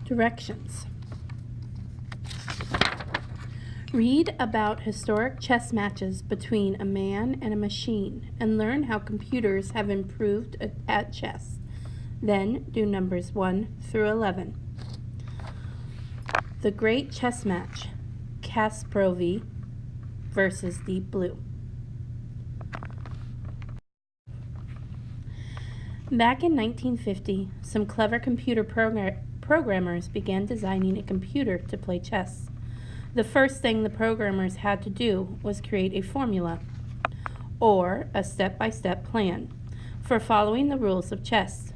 Directions. Read about historic chess matches between a man and a machine and learn how computers have improved at chess. Then do numbers 1 through 11. The Great Chess Match, Kasparov versus Deep Blue. Back in 1950, some clever computer programmers began designing a computer to play chess. The first thing the programmers had to do was create a formula, or a step-by-step plan, for following the rules of chess.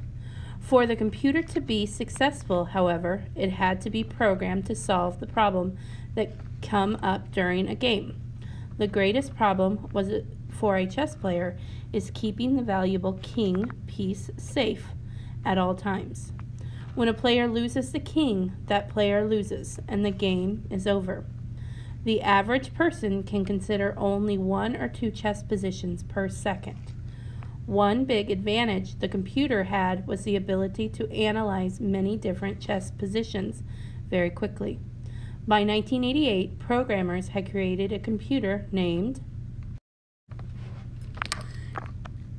For the computer to be successful, however, it had to be programmed to solve the problem that come up during a game. The greatest problem for a chess player is keeping the valuable king piece safe at all times. When a player loses the king, that player loses, and the game is over. The average person can consider only 1 or 2 chess positions per second. One big advantage the computer had was the ability to analyze many different chess positions very quickly. By 1988, programmers had created a computer named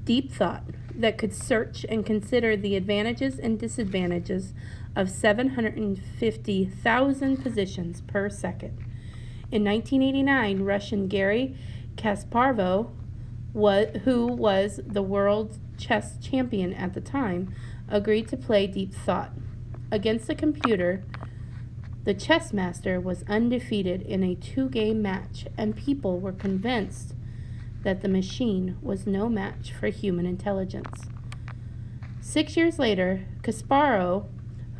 Deep Thought that could search and consider the advantages and disadvantages of 750,000 positions per second. In 1989, Russian Garry Kasparov, who was the world chess champion at the time, agreed to play Deep Thought. Against the computer, the chess master was undefeated in a 2-game match, and people were convinced that the machine was no match for human intelligence. 6 years later, Kasparov,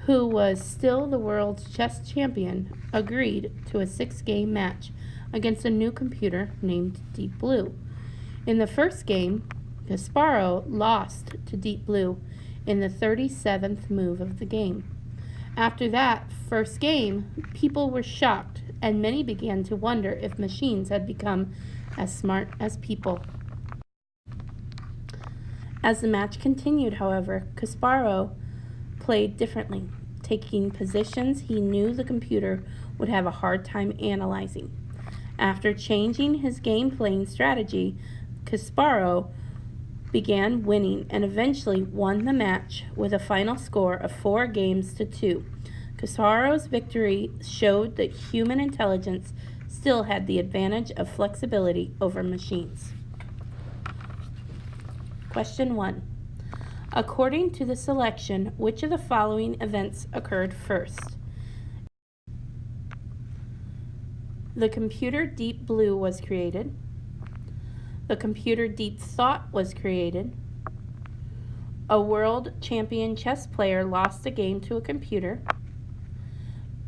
who was still the world chess champion, agreed to a 6-game match against a new computer named Deep Blue. In the first game, Kasparov lost to Deep Blue in the 37th move of the game. After that first game, people were shocked, and many began to wonder if machines had become as smart as people. As the match continued, however, Kasparov played differently, taking positions he knew the computer would have a hard time analyzing. After changing his game-playing strategy, Kasparov began winning and eventually won the match with a final score of 4-2. Kasparov's victory showed that human intelligence still had the advantage of flexibility over machines. Question 1. According to the selection, which of the following events occurred first? The computer Deep Blue was created. The computer Deep Thought was created. A world champion chess player lost a game to a computer.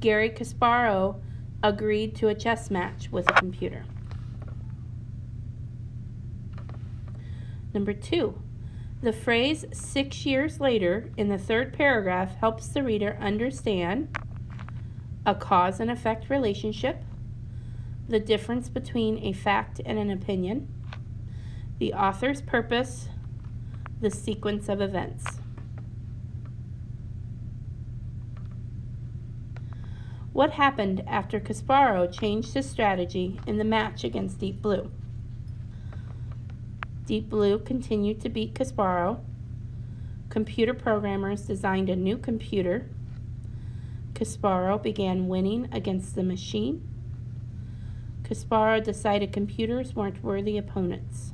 Garry Kasparov agreed to a chess match with a computer. Number 2. The phrase 6 years later in the third paragraph helps the reader understand a cause and effect relationship, the difference between a fact and an opinion, the author's purpose, the sequence of events. What happened after Kasparov changed his strategy in the match against Deep Blue? Deep Blue continued to beat Kasparov. Computer programmers designed a new computer. Kasparov began winning against the machine. Kasparov decided computers weren't worthy opponents.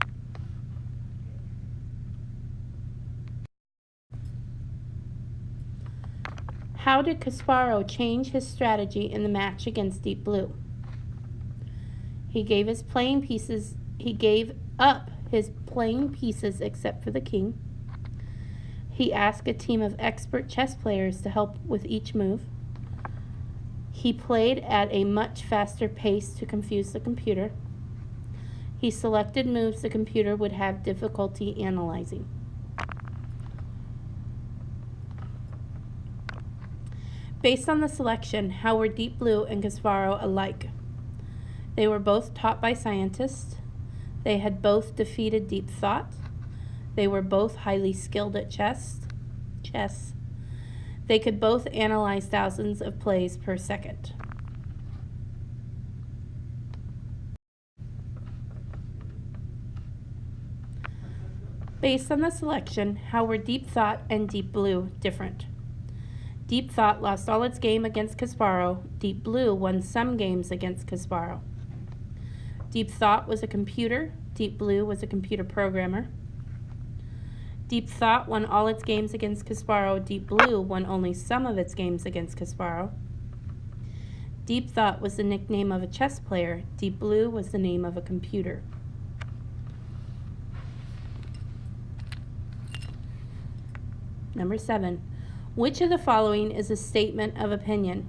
How did Kasparov change his strategy in the match against Deep Blue? He gave up his playing pieces except for the king. He asked a team of expert chess players to help with each move. He played at a much faster pace to confuse the computer. He selected moves the computer would have difficulty analyzing. Based on the selection, how were Deep Blue and Kasparov alike? They were both taught by scientists. They had both defeated Deep Thought. They were both highly skilled at chess. They could both analyze thousands of plays per second. Based on the selection, how were Deep Thought and Deep Blue different? Deep Thought lost all its game against Kasparov. Deep Blue won some games against Kasparov. Deep Thought was a computer. Deep Blue was a computer programmer. Deep Thought won all its games against Kasparov. Deep Blue won only some of its games against Kasparov. Deep Thought was the nickname of a chess player. Deep Blue was the name of a computer. Number 7. Which of the following is a statement of opinion?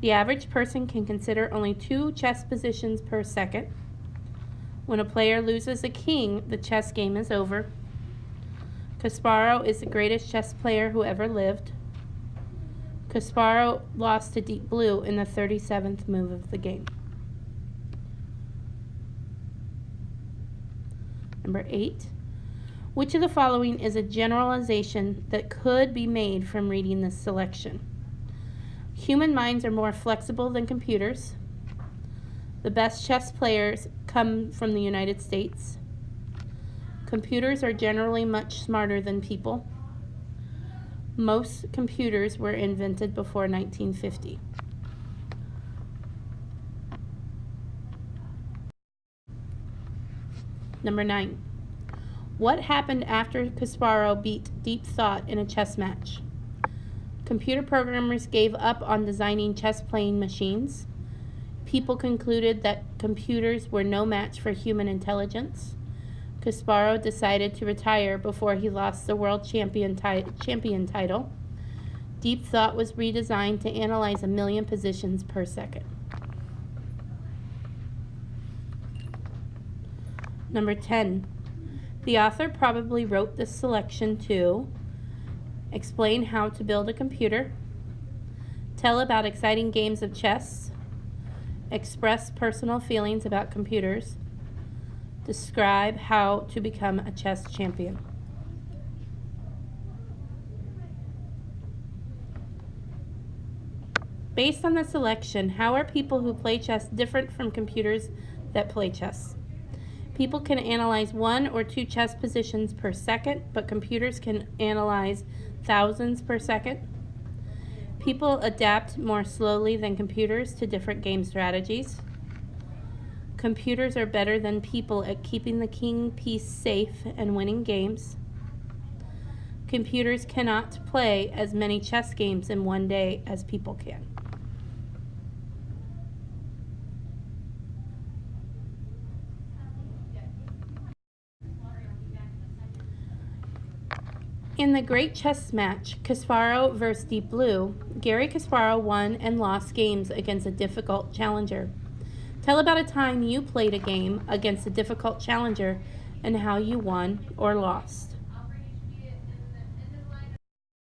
The average person can consider only 2 chess positions per second. When a player loses a king, the chess game is over. Kasparov is the greatest chess player who ever lived. Kasparov lost to Deep Blue in the 37th move of the game. Number 8. Which of the following is a generalization that could be made from reading this selection? Human minds are more flexible than computers. The best chess players come from the United States. Computers are generally much smarter than people. Most computers were invented before 1950. Number 9. What happened after Kasparov beat Deep Thought in a chess match? Computer programmers gave up on designing chess-playing machines. People concluded that computers were no match for human intelligence. Kasparov decided to retire before he lost the world champion title. Deep Thought was redesigned to analyze 1 million positions per second. Number 10. The author probably wrote this selection to explain how to build a computer, tell about exciting games of chess, express personal feelings about computers, describe how to become a chess champion. Based on the selection, how are people who play chess different from computers that play chess? People can analyze 1 or 2 chess positions per second, but computers can analyze thousands per second. People adapt more slowly than computers to different game strategies. Computers are better than people at keeping the king piece safe and winning games. Computers cannot play as many chess games in one day as people can. In the great chess match, Kasparov vs. Deep Blue, Garry Kasparov won and lost games against a difficult challenger. Tell about a time you played a game against a difficult challenger and how you won or lost.